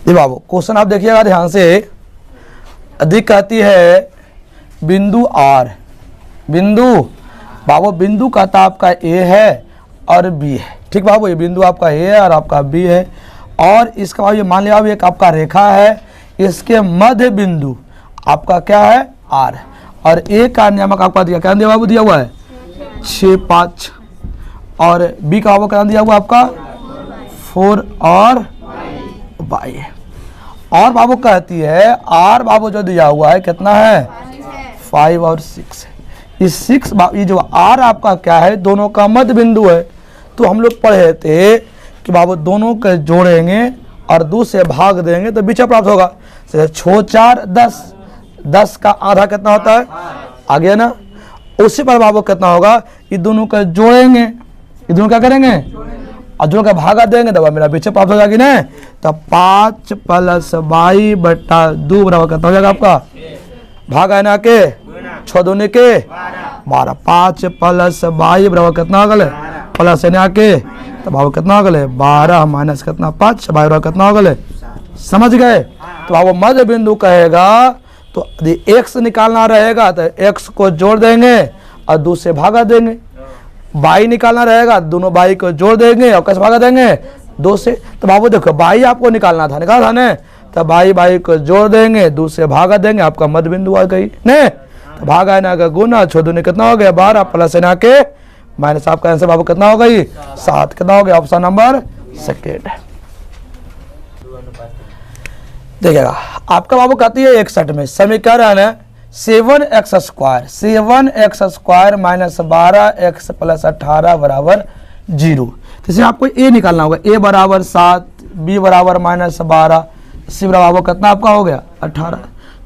जी बाबू question आप देखिएगा ध्यान से। अधिक कहती है बिंदु आर, बिंदु बाबू बिंदु कहता आपका ए है और बी है, ठीक बाबू, ये बिंदु आपका ए है और आपका बी है, और इसका बाबू ये मान लिया एक आपका रेखा है, इसके मध्य बिंदु आपका क्या है आर, और ए का नियामक आपका दिया क्या दिया बाबू, दिया हुआ है 6 5, और बी का बाबू क्या दिया हुआ आपका 4 और बाई, और बाबू कहती है आर बाबू जो दिया हुआ है कितना है 5 और 6 है। इस 6 ये जो आर आपका क्या है दोनों का मध्य बिंदु है, तो हम लोग पढ़े थे कि बाबू दोनों के जोड़ेंगे और 2 से भाग देंगे तो बीच प्राप्त होगा। 6 4 10, 10 का आधा कितना होता है आ गया ना। उसी पर बाबू कितना होगा, ये दोनों का जोड़ेंगे, ये दोनों क्या करेंगे और जोड़ का भागा देंगे तो मेरा बीच प्राप्त हो जाएगी ना। तो 5 + 22 बटा 2 बराबर कितना हो जाएगा आपका, भागा है ना के 6 दूनी के 12, 5 + 22 बराबर कितना हो गए प्लस है ना के, तो बाबू कितना हो गए 12 माइनस कितना 5 बराबर कितना हो गए, समझ गए। तो बाबू मध्य बिंदु कहेगा तो x निकालना रहेगा तो x को जोड़ देंगे और 2 से भागा देंगे, बाई निकालना रहेगा दोनों बाई को जोड़ देंगे और कैसे भागा देंगे 2 से। तो बाबू देखो बाई आपको निकालना था, निकाला था ना, तो बाई बाई को जोड़ देंगे 2 से भागा देंगे, आपका मध्य बिंदु आ गई ने। तो भागा है ना का गुना 6 दूनी कितना हो गया 12 प्लस है ना के माइनस, आपका आंसर बाबू कितना हो गई 7, कितना हो गया ऑप्शन नंबर सेकेंड। देखिएगा आपका बाबू कहती है 61 में समीकरण 7x² 7x² माइनस 12x + 18 बराबर 0। जैसे आपको a निकालना होगा, a बराबर 7, b बराबर -12, c बराबर कितना आपका हो गया 18।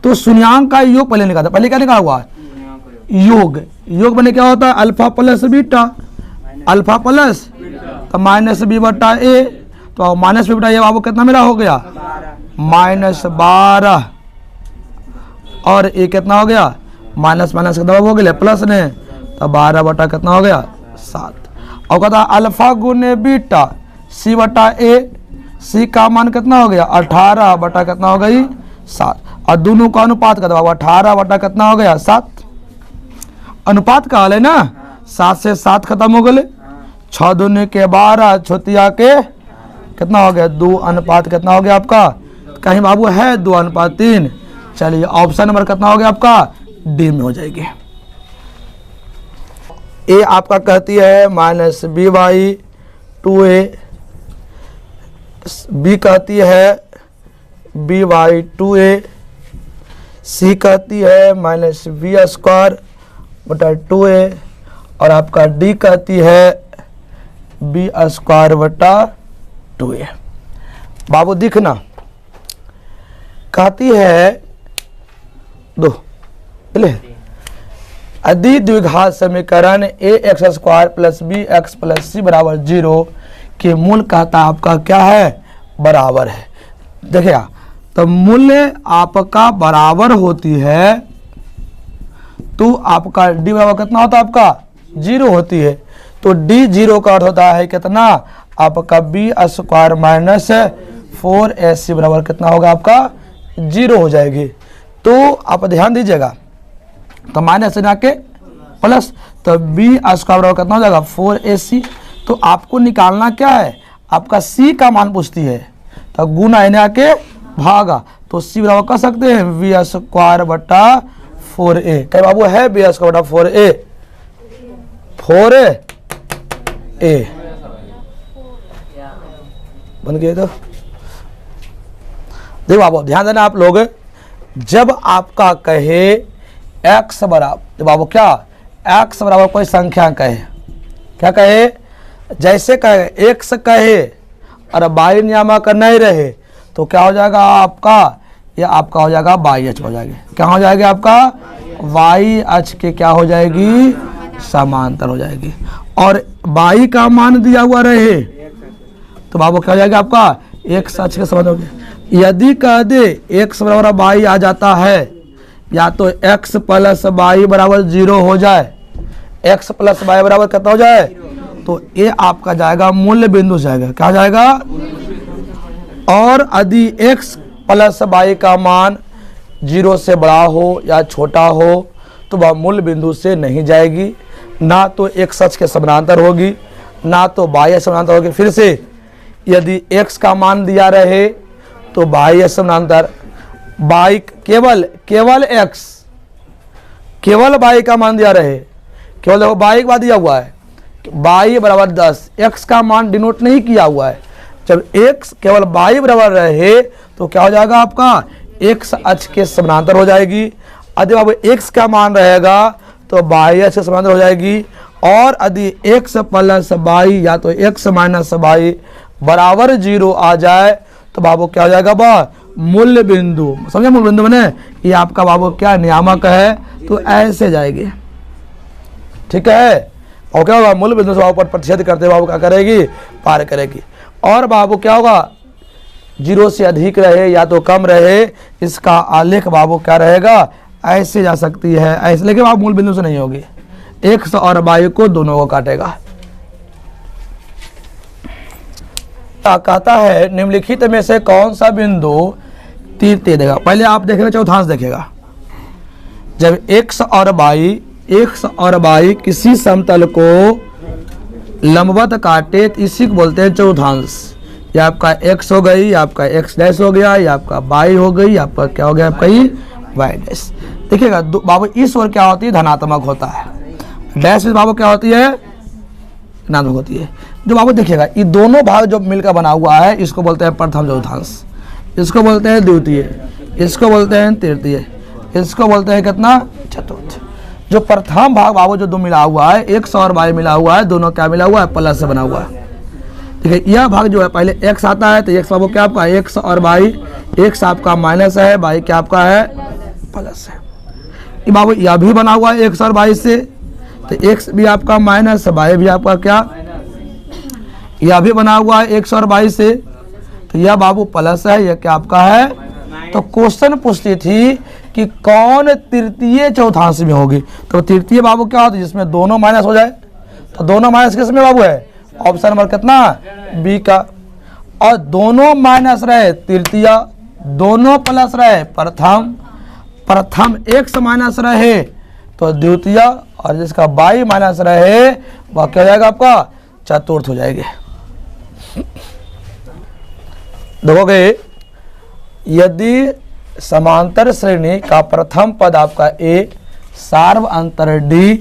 तो शून्यांक का योग पहले निकालता, पहले क्या निकाला हुआ योग, योग बने क्या होता है alpha plus beta, alpha plus तो माइनस बी बटा ए, तो माइनस बी बटा ए बाबू कितना मेरा हो गया -12, और ए कितना हो गया माइनस माइनस कितना हो गया प्लस ने, तो 12 बटा कितना हो गया 7, और कहता अल्फा गुने बीटा सी बटा ए, सी का मान कितना हो गया 18 बटा कितना हो गई 7, और दोनों का अनुपात कितना होगा 18 बटा कितना हो गया 7, अनुपात का हाल है ना, 7 से 7 खत्म हो गए, 6 दूनी के 12 छोतिया के कितना हो गया 2, अनुपात कितना हो गया आपका, कहीं बाबू है 2:3। चलिए ऑप्शन नंबर कितना हो गया आपका डी में हो जाएगी। ए आपका कहती है -b/2a, बी कहती है b/2a, सी कहती है -b² बटा 2a, और आपका डी कहती है b² बटा 2a। बाबू दिखना कहती है दो यदि द्विघात समीकरण ax² + bx + c बराबर 0 के मूल कहता आपका क्या है बराबर है। देखिए तो मूल्य आपका बराबर होती है तो आपका डी बराबर कितना होता है आपका 0 होती है, तो डी 0 का अर्थ होता है कितना आपका b² - 4ac बराबर कितना होगा आपका 0 हो जाएगी। तो आप ध्यान दीजिएगा तो माइनस ना के प्लस, तो b² बराबर कितना हो जाएगा 4ac। तो आपको निकालना क्या है आपका c का मान पूछती है, तो गुना है ना के भागा, तो c बराबर कर सकते हैं b² बटा 4a, क्या बाबू है b² बटा 4a, 4a बन गया। तो देखो बाबू ध्यान देना आप लोग, जब आपका कहे x बराबर, बाबू क्या x बराबर कोई संख्या कहे, क्या कहे जैसे कहे x कहे और y नियामक नहीं रहे तो क्या हो जाएगा आपका, ये आपका हो जाएगा y अक्ष हो जाएगी, क्या हो जाएगा आपका y अक्ष के क्या हो जाएगी समांतर हो जाएगी, और y का मान दिया हुआ रहे तो बाबू क्या हो जाएगा आपका x अक्ष के समांतर हो गया। यदि कह दे x बराबर y आ जाता है, या तो x + y बराबर 0 हो जाए, x + y बराबर कितना हो जाए, तो ये आपका जाएगा मूल्य बिंदु जाएगा, क्या जाएगा। और यदि x प्लस y का मान 0 से बड़ा हो या छोटा हो तो वह मूल बिंदु से नहीं जाएगी, ना तो x अक्ष के समानांतर होगी ना तो y समानांतर होगी। फिर से यदि x का मान दिया रहे तो y समानांतर, y केवल x, केवल y का मान दिया रहे, केवल देखो y का दिया हुआ है y बराबर 10, x का मान डिनोट नहीं किया हुआ है। जब x केवल y बराबर रहे तो क्या हो जाएगा आपका, x अक्ष के समानांतर हो जाएगी। यदि अब x का मान रहेगा तो y अक्ष के समानांतर हो जाएगी। और यदि x प्लस y या तो x माइनस y बराबर 0 आ जाए तो बाबू क्या हो जाएगा, बा मूल्य बिंदु, समझे मूल्य बिंदु बने, ये आपका बाबू क्या नियामक है, तो ऐसे जाएगी, ठीक है। और क्या होगा, मूल्य बिंदु से बाबू पर प्रतिशत करते बाबू क्या करेगी, पार करेगी। और बाबू क्या होगा, 0 से अधिक रहे या तो कम रहे, इसका आलेख बाबू क्या रहेगा, ऐसे जा सकती है, ऐसे, लेकिन बाबू मूल बिंदु से नहीं होगी, x और y को दोनों को काटेगा। कहता है निम्नलिखित में से कौन सा बिंदु तीर देगा। पहले आप देखेगा चौथांश देखेगा, जब x और y किसी समतल को लंबवत काटे तो इसी को बोलते हैं चौथांश। ये आपका x हो गई, आपका x डैश हो गया, ये आपका y हो गई, आपका क्या हो गया, आपका y डैश। देखिएगा बाबू इस ओर क्या होती है, धनात्मक होता है, डैश में बाबू क्या होती है, ऋणात्मक होती है। जो बाबू देखिएगा ये दोनों भाग जो मिलकर बना हुआ है इसको बोलते हैं प्रथम चौथांश, इसको बोलते हैं द्वितीय, इसको बोलते हैं तृतीय, इसको बोलते हैं कितना, चतुर्थ। जो प्रथम भाग बाबू जो दो मिला हुआ है, x और y मिला हुआ है, दोनों क्या मिला हुआ है, प्लस से बना हुआ है। देखिए यह भाग जो है पहले x आता है तो x बाबू क्या आपका, x और y, x आपका माइनस है, y क्या आपका है, प्लस है। ये बाबू यह भी बना हुआ है x और y से, तो x भी आपका माइनस है, y भी आपका क्या, यह भी बना हुआ है x और y से, तो यह बाबू प्लस है, यह क्या आपका है। तो क्वेश्चन पूछती थी कि कौन तृतीय चौथांश में होगी, तो तृतीय बाबू क्या होता है, जिसमें दोनों माइनस हो जाए, तो दोनों माइनस किसमें बाबू है, ऑप्शन नंबर कितना, बी का। और दोनों माइनस रहे तृतीय, दोनों प्लस रहे प्रथम x माइनस रहे तो द्वितीय, और जिसका y माइनस रहे वह क्या हो जाएगा आपका, चतुर्थ हो जाएगी। देखोगे यदि समांतर श्रेणी का प्रथम पद आपका a, सार्व अंतर d,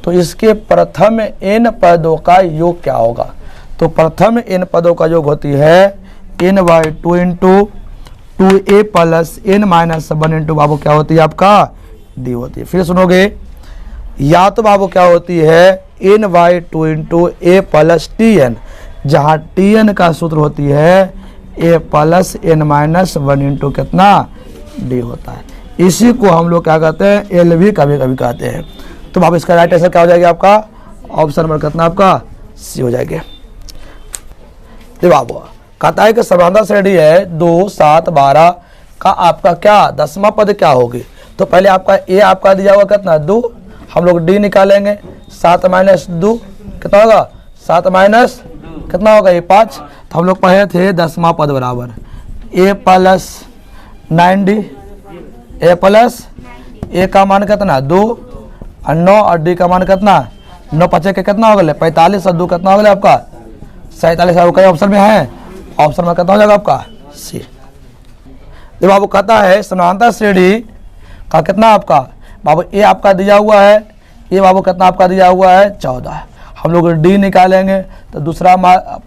तो इसके प्रथम n पदों का योग क्या होगा। तो प्रथम n पदों का योग होती है n/2 into 2a plus n minus 1 into बाबू क्या होती है आपका, d होती है। फिर सुनोगे, या तो बाबू क्या होती है n/2 into a plus tn, जहाँ tn का सूत्र होती है a plus n minus 1 into कितना, d होता है। इसी को हम लोग क्या कहते हैं, एल भी कभी कभी कहते हैं। तो बाबू इसका राइट आंसर क्या हो जाएगा आपका, ऑप्शन नंबर कितना आपका, सी हो जाएगा। तो बाबू कहता है कि समांतर श्रेणी है 2, 7, 12 का आपका क्या दसवां पद क्या होगी। तो पहले आपका ए आपका दिया हुआ कितना, 2, हम लोग डी निकालेंगे, 7 माइनस 2 कितना होगा, 7 माइनस कितना होगा, ये 5। तो हम लोग पढ़े थे दसवां पद बराबर ए प्लस 9d, ए प्लस ए का मान कितना 2 और 9 और डी का मान कितना 9, 5 के कितना हो गया 45 और 2 कितना हो गया आपका 47। कई ऑप्शन में है, ऑप्शन में कितना हो जाएगा आपका सी। जब बाबू कहता है समांतर श्रेणी का कितना आपका बाबू ए आपका दिया हुआ है, ये बाबू कितना आपका दिया हुआ है 14। हम लोग डी निकालेंगे तो दूसरा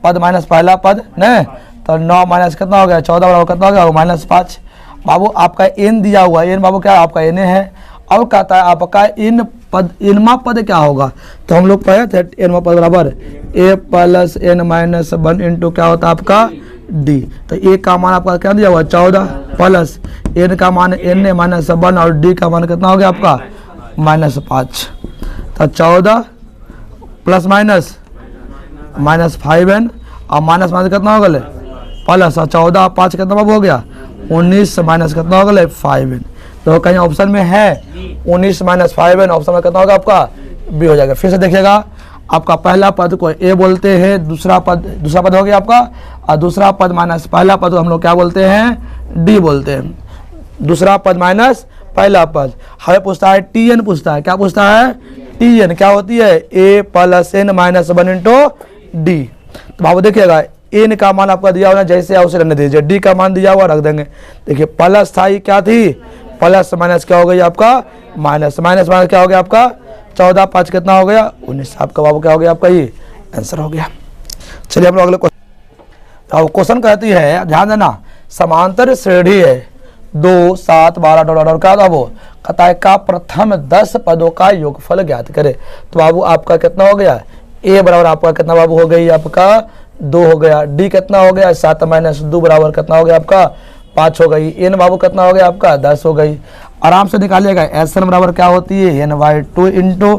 पद माइनस पहला पद नहीं, तो 9 माइनस कितना हो गया 14 बराबर कितना हो गया -5। बाबू आपका एन दिया हुआ है, एन बाबू क्या आपका एन है। अब कहता है आपका इन पद इनमा पद क्या होगा, तो हम लोग पढ़े थे एनमा पद बराबर ए प्लस n माइनस 1 इंटू क्या होता है आपका डी। तो ए का मान आपका क्या दिया हुआ 14 प्लस एन का मान n माइनस 1 और डी का मान कितना हो गया आपका -5। तो 14 प्लस माइनस 5n और माइनस कितना हो गया प्लस, और 14 5 कितना हो गया 19 माइनस कितना हो गया 5n। तो कहीं ऑप्शन में है 19 माइनस 5n, ऑप्शन में कितना होगा आपका बी हो जाएगा। फिर से देखिएगा आपका पहला पद को ए बोलते हैं, दूसरा पद हो गया आपका, और दूसरा पद माइनस पहला पद को हम लोग क्या बोलते हैं, डी बोलते हैं। दूसरा पद माइनस पहला पद। हमें पूछता है टी एन, पूछता है क्या पूछता है, टी एन क्या होती है, A plus N minus 1 into D. तो बाबू देखिएगा एन का मान आपका दिया हुआ जैसे है उसे रहने दीजिए, डी का मान दिया हुआ रख देंगे। देखिए प्लस था, ये क्या थी, प्लस माइनस क्या हो गई आपका माइनस, माइनस माइनस क्या हो गया आपका 14, 5 कितना हो गया 19। आपका बाबू क्या हो गया आपका, ये आंसर हो गया। चलिए हम लोग अगले क्वेश्चन कहती है, ध्यान देना, समांतर श्रेणी है 2, 7, 12 और क्या था वो कहता है का प्रथम 10 पदों का योगफल ज्ञात करे। तो बाबू आपका कितना हो गया, ए बराबर आपका कितना बाबू हो गई आपका 2 हो गया, डी कितना हो गया 7 माइनस 2 बराबर कितना हो गया आपका 5 हो गई, एन बाबू कितना हो गया आपका 10 हो गई। आराम से निकालिएगा, एस एन बराबर क्या होती है n by 2 into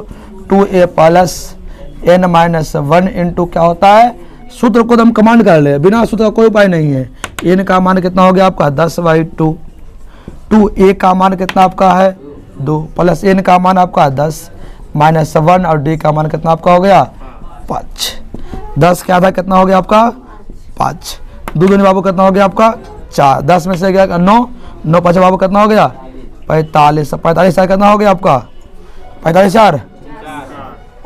2a plus N minus 1 into क्या होता है, सूत्र को हम कमांड कर ले, बिना सूत्र का कोई उपाय नहीं है। एन का मान कितना हो गया आपका 10/2, 2a का मान कितना आपका है 2 प्लस एन का मान आपका 10 माइनस 1 और डी का मान कितना आपका हो गया 5। 10 क्या था कितना हो गया आपका 5, 2 दूनी बाबू कितना हो गया आपका 4, 10 में से गया 9, 9 5 बाबू कितना हो गया 45, 45 कितना हो गया आपका 45 4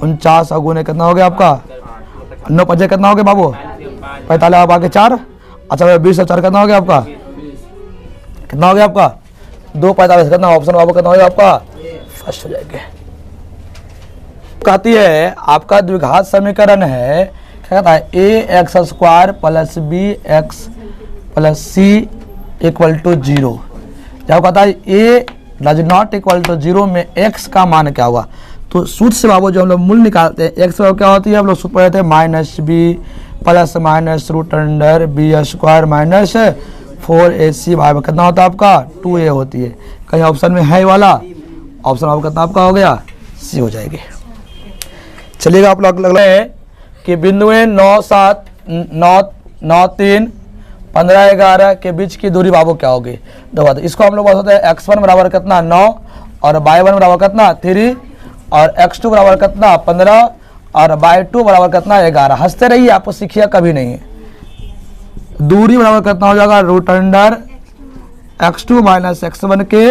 49 और गुने कितना हो गया आपका 9 5 कितना हो गया बाबू 45 आप आगे 4, अच्छा 20 और 4 कितना हो गया आपका कितना हो गया आपका 2 45 कितना ऑप्शन बाबू कितना हो गया आपका फर्स्ट हो जाएगा। कहती है आपका द्विघात समीकरण है, क्या कहता है A X square plus B X plus C equal to 0। जब कहता है A does not equal to 0 में एक्स का मान क्या हुआ, तो सूत्र से बाबू जो हम लोग मूल निकालते हैं एक्स क्या होती है, हम लोग सूत्र पढ़ते हैं minus b plus minus root under b square minus 4ac by में कितना होता है आपका 2a होती है। कहीं ऑप्शन में है वाला, ऑप्शन आपका कितना आपका हो गया सी हो जाएगी। चलिएगा आप लोग लग रहे हैं कि बिंदुएं 9 7 9 3 15 11 के बीच की दूरी बाबू क्या होगी, देखो इसको हम लोग बोलते हैं x1 बराबर कितना 9 और y1 बराबर कितना 3 और x2 बराबर कितना 15 और y2 बराबर कितना 11। हंसते रहिए, आपको सीखिए कभी नहीं है। दूरी बराबर कितना हो जाएगा root under x2 minus x1 के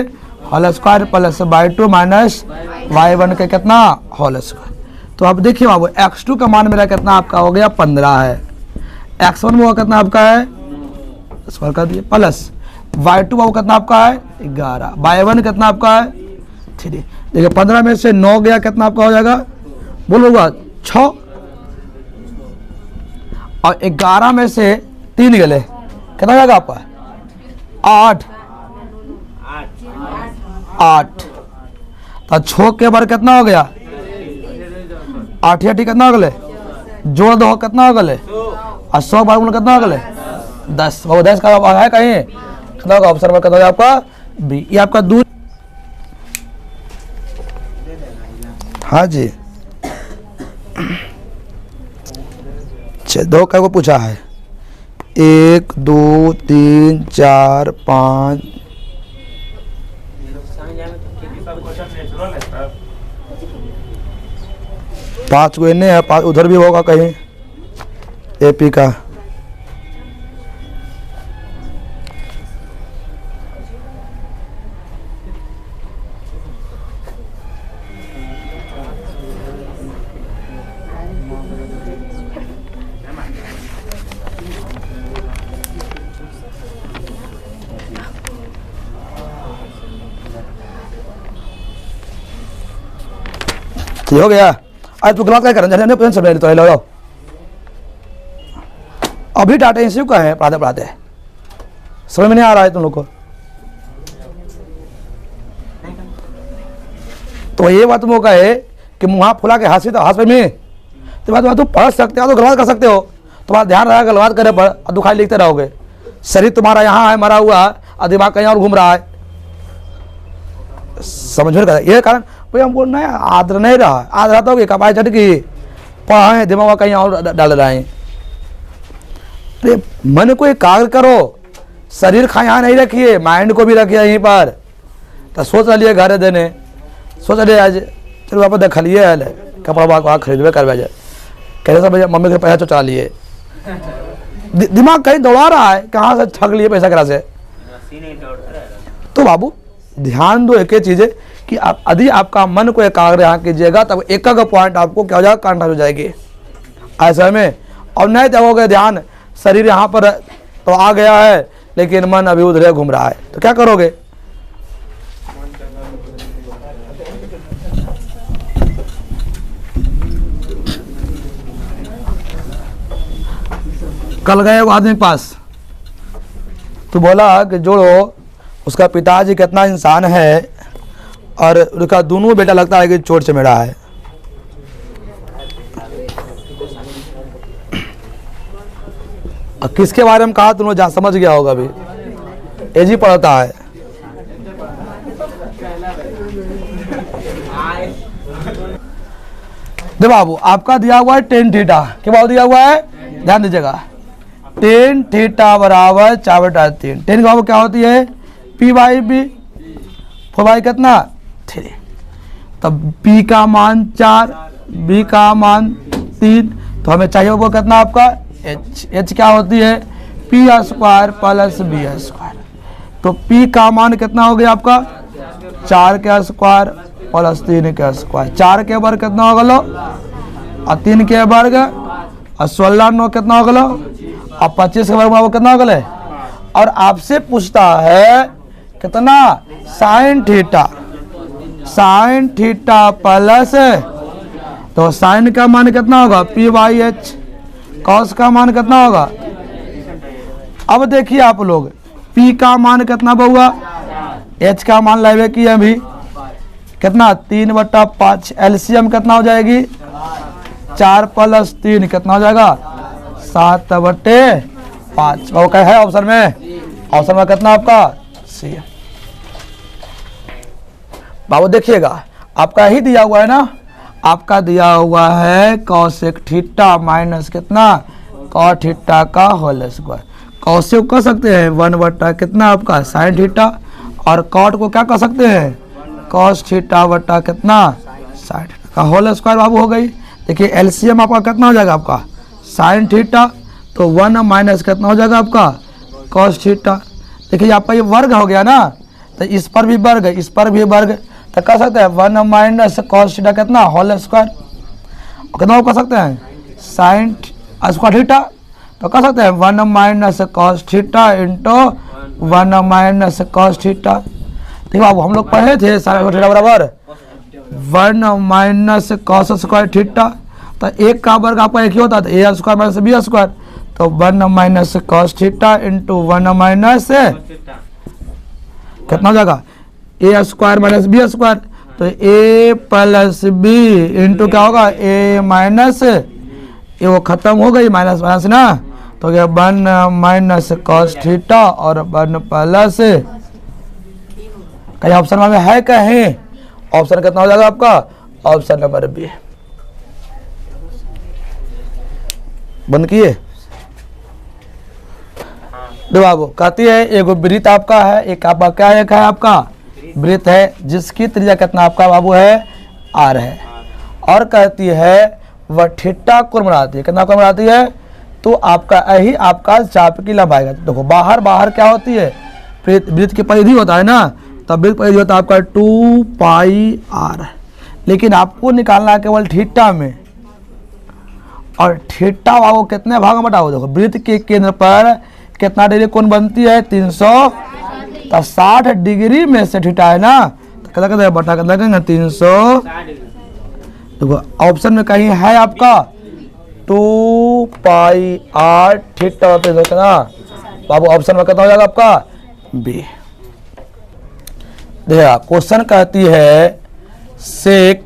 whole square plus y2 minus y1 के कितना होल स्क्वायर। तो आप देखिए बाबू x2 का मान मेरा कितना आपका हो गया 15 है, x1 वो कितना आपका है स्क्वायर कर दिए प्लस y2 बाबू कितना आपका है 11, y1 कितना आपका है 3। देखिए 15 में से 9 गया कितना आपका हो जाएगा बोलोगा 6 और 11 में से 3 गले कितना हो जाएगा आपका 8। तो 6 के बार कितना हो गया 8 या कितना हो गए जोड़ दो कितना हो गए और 100 बार कितना हो गए 10। वो 10 का है कहीं कितना होगा ऑप्शन में कितना होगा आपका बी। ये आपका दूर हाँ जी 2 का को पूछा है 1 2 3 4 5 5 को इन्हें है 5 उधर भी होगा कहीं एपी का। हो गया आज तो गलत क्या कर तो लो अभी टाटा इंस्टीट्यूट का है पढ़ाते पढ़ाते समझ में नहीं आ रहा है तुम लोग को। तो ये बात मौका है कि मुँह फुला के हंसी तो हंस में तो बात तुम पढ़ सकते हो तो गलत कर सकते हो, तुम्हारा ध्यान रहेगा गलत करे पर और खाली लिखते रहोगे। शरीर तुम्हारा यहाँ है मरा हुआ और दिमाग कहीं और घूम रहा है, समझ में ये कारण भाई हम बोल रहे हैं आदर नहीं रहा, आदर रहता होगी कपाई चढ़ की पढ़ाएं दिमाग कहीं और डाल रहे हैं। तो मन को एकाग्र करो, शरीर खा यहाँ नहीं रखिए माइंड को भी रखिए यहीं पर। तो सोच लिए घर देने सोच रहे आज चलो आप देख लिए कपड़ा खरीदबे करवा जाए। कहते भैया मम्मी के पैसा चुरा लिए, दिमाग कहीं दौड़ा रहा है, कहाँ से ठग लिए पैसा करा से। तो बाबू ध्यान दो एक ही चीज़ है कि आप यदि आपका मन को एकाग्र यहाँ कीजिएगा तब एक पॉइंट आपको क्या हो जाएगा, कांटा हो जाएगी ऐसे में। और नहीं देखोगे ध्यान, शरीर यहाँ पर तो आ गया है लेकिन मन अभी उधर घूम रहा है, तो क्या करोगे। कल गए वो आदमी के पास, तो बोला कि जोड़ो उसका पिताजी कितना इंसान है और उसका दोनों बेटा लगता है कि चोट चमेड़ा है। और किसके बारे में कहा तुम जहाँ समझ गया होगा, अभी एजी पढ़ता है। देखो बाबू आपका दिया हुआ है टेन थीटा, क्या बाबू दिया हुआ है, ध्यान दीजिएगा। टेन थीटा बराबर 4/3, टेन का क्या होती है P/B, 4/3 कितना 3, तब P का मान 4, B का मान 3, तो हमें चाहिए वो कितना आपका H क्या होती है P² + B², तो P का मान कितना हो गया आपका 4 के स्क्वायर + 3 के स्क्वायर, 4 के वर्ग कितना हो गलो और 3 के वर्ग और 16 9 कितना हो गलो और 25 के वर्ग में वो कितना हो गए। और आपसे पूछता है कितना साइन थीटा प्लस, तो साइन का मान कितना होगा P/H, कॉस का मान कितना होगा। अब देखिए आप लोग P का मान कितना बहुआ, H का मान लेवे की अभी कितना 3/5, एलसीएम कितना हो जाएगी 4 + 3 कितना हो जाएगा 7/5। वो क्या है ऑप्शन में कितना आपका सी। बाबू देखिएगा आपका ही दिया हुआ है ना, आपका दिया हुआ है कॉसेक थीटा माइनस कितना कॉट थीटा का होल स्क्वायर। कॉसेक कह सकते हैं 1 कितना आपका साइन थीटा, और कॉट को क्या कह सकते हैं कॉस थीटा बटा कितना साइन थीटा का होल स्क्वायर। बाबू हो गई। देखिए एलसीएम आपका कितना हो जाएगा आपका साइन थीटा, तो 1 माइनस कितना हो जाएगा आपका कॉस थीटा। देखिए आपका ये वर्ग हो गया ना, तो इस पर भी वर्ग इस पर भी वर्ग, तो कह सकते हैं 1 माइनस कॉस थीटा कितना होल स्क्वायर, कितना कह सकते हैं साइन स्क्वायर थीटा, तो कह सकते हैं 1 minus cos theta into 1 minus cos theta. देखो अब हम लोग पढ़े थे साइन थीटा बराबर 1 माइनस कॉस स्क्वायर थीटा, तो एक का वर्ग आपका एक ही होता है ए स्क्वायर माइनस बी स्क्वायर, तो 1 minus cos theta into 1 minus कितना हो जाएगा ए स्क्वायर माइनस बी स्क्वायर, तो ए प्लस बी इंटू क्या होगा ए माइनस ये वो खत्म हो गई माइनस माइनस ना, तो क्या 1 माइनस कॉस थीटा और 1 प्लस कहीं ऑप्शन में है कहीं, ऑप्शन कितना हो जाएगा आपका ऑप्शन नंबर बी। बंद किए। दो बाबू कहती है एगो वृत्त आपका है, एक आपका क्या एक है आपका वृत्त है जिसकी त्रिज्या कितना आपका बाबू है आर है, और कहती है वह थीटा कोण बनाती है, कितना कोण बनाती है, तो आपका यही आपका चाप की लंबाई है। देखो बाहर बाहर क्या होती है वृत्त की परिधि होता है ना, तब वृत्त परिधि होता है आपका 2πr, लेकिन आपको निकालना है केवल थीटा में, और थीटा बाबू कितने भाग में बटाओ। देखो वृत्त के केंद्र पर कितना डिग्री कोण बनती है 360 डिग्री में से थीटा है ना, तो कितना कहते हैं बटा कितना कहेंगे 300। देखो ऑप्शन में कहीं है आपका 2πr थीटा कितना बाबू, ऑप्शन में कितना हो जाएगा आपका बी। देखिए क्वेश्चन कहती है सेक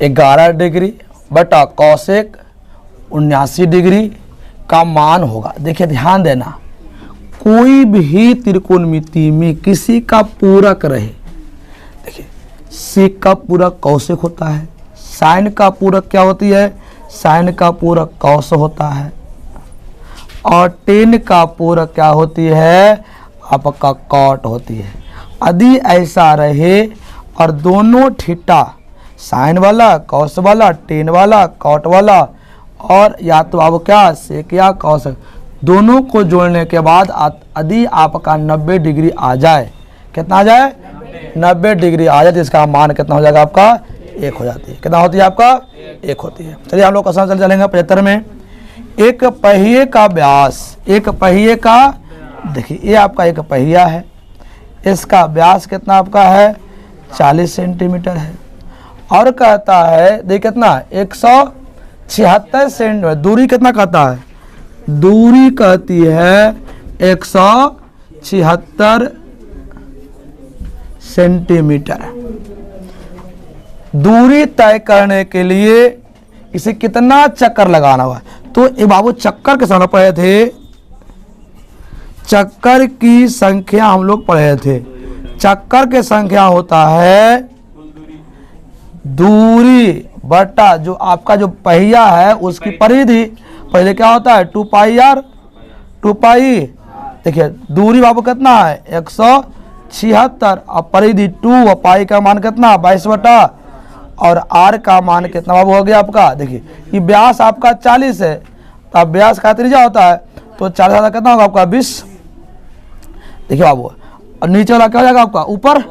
11 डिग्री बटा कॉसेक 79 डिग्री का मान होगा। देखिए ध्यान देना, कोई भी त्रिकोणमिति में किसी का पूरक रहे, देखिए सेक का पूरक कौशिक होता है, साइन का पूरक क्या होती है साइन का पूरक कौश होता है, और टेन का पूरक क्या होती है आपका कॉट होती है। यदि ऐसा रहे और दोनों थीटा साइन वाला, कॉस वाला, टेन वाला, कॉट वाला, और या तो आप क्या सेक या कॉस, दोनों को जोड़ने के बाद यदि आपका 90 डिग्री आ जाए, कितना आ जाए 90 डिग्री आ जाए, तो इसका मान कितना हो जाएगा आपका 1 हो जाती है। कितना होती है आपका 1 होती है। चलिए हम लोग क्वेश्चन चलेंगे 75 में। एक पहिए का व्यास, एक पहिए का, देखिए ये आपका एक पहिया है, इसका व्यास कितना आपका है 40 सेंटीमीटर है, और कहता है देखिए कितना 176 सेंटीमीटर, दूरी कितना कहता है, दूरी कहती है 176 सेंटीमीटर। दूरी तय करने के लिए इसे कितना चक्कर लगाना हुआ, तो ये बाबू चक्कर के समय पढ़े थे, चक्कर की संख्या हम लोग पढ़े थे। चक्कर की संख्या होता है दूरी बटा जो आपका जो पहिया है उसकी परिधि, पहले क्या होता है 2 पाई आर, 2 पाई, देखिए दूरी बाबू कितना है 176, और परिधि 2, और पाई का मान कितना 22 बटा, और आर का मान कितना बाबू हो गया आपका, देखिए ये व्यास आपका 40 है, तो अब व्यास का त्रिज्या होता है, तो 40 ज़्यादा कितना होगा आपका 20, देखिए बाबू, और नीचे वाला क्या हो जाएगा आपका ऊपर,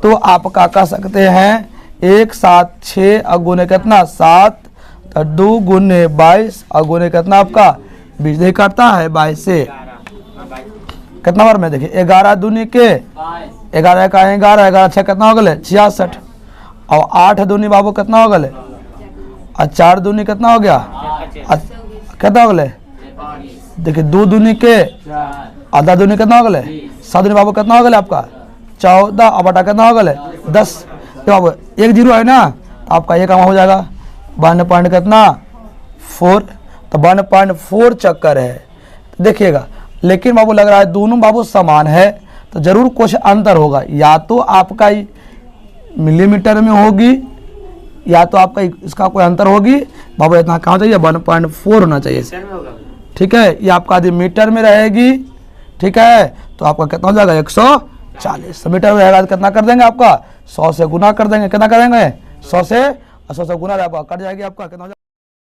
तो आपका कह सकते हैं 1 7 6 अगुने कितना 7, तो 2 गुने 22 अगुने कितना आपका 20, देखिए करता है 22 से कितना बार में, देखिए 11 दूनी के 11 का 11, 11 6 कितना हो गए 66, और 8 दूनी बाबू कितना हो गए, और 4 दूनी कितना हो गया, कितना हो गए, देखिए 2 दूनी के आधा दूनी कितना हो गए, 7 दूनी बाबू कितना हो गए आपका 14, और बटा कितना हो गए 10, तो बाबू 1 0 है ना, तो आपका ये काम हो जाएगा 1 पॉइंट कितना 4, तो 1.4 चक्कर है, तो देखिएगा। लेकिन बाबू लग रहा है दोनों बाबू समान है, तो जरूर कुछ अंतर होगा, या तो आपका मिलीमीटर में होगी, या तो आपका इसका कोई अंतर होगी बाबू, इतना कहाँ चाहिए 1.4 होना चाहिए, ठीक है। ये आपका यदि मीटर में रहेगी, ठीक है, तो आपका कितना हो जाएगा 140, मीटर में रहेगा तो कितना कर देंगे आपका 100 से गुना कर देंगे, कितना करेंगे 100 से, 100 से गुना आपका कट जाएगी आपका कितना।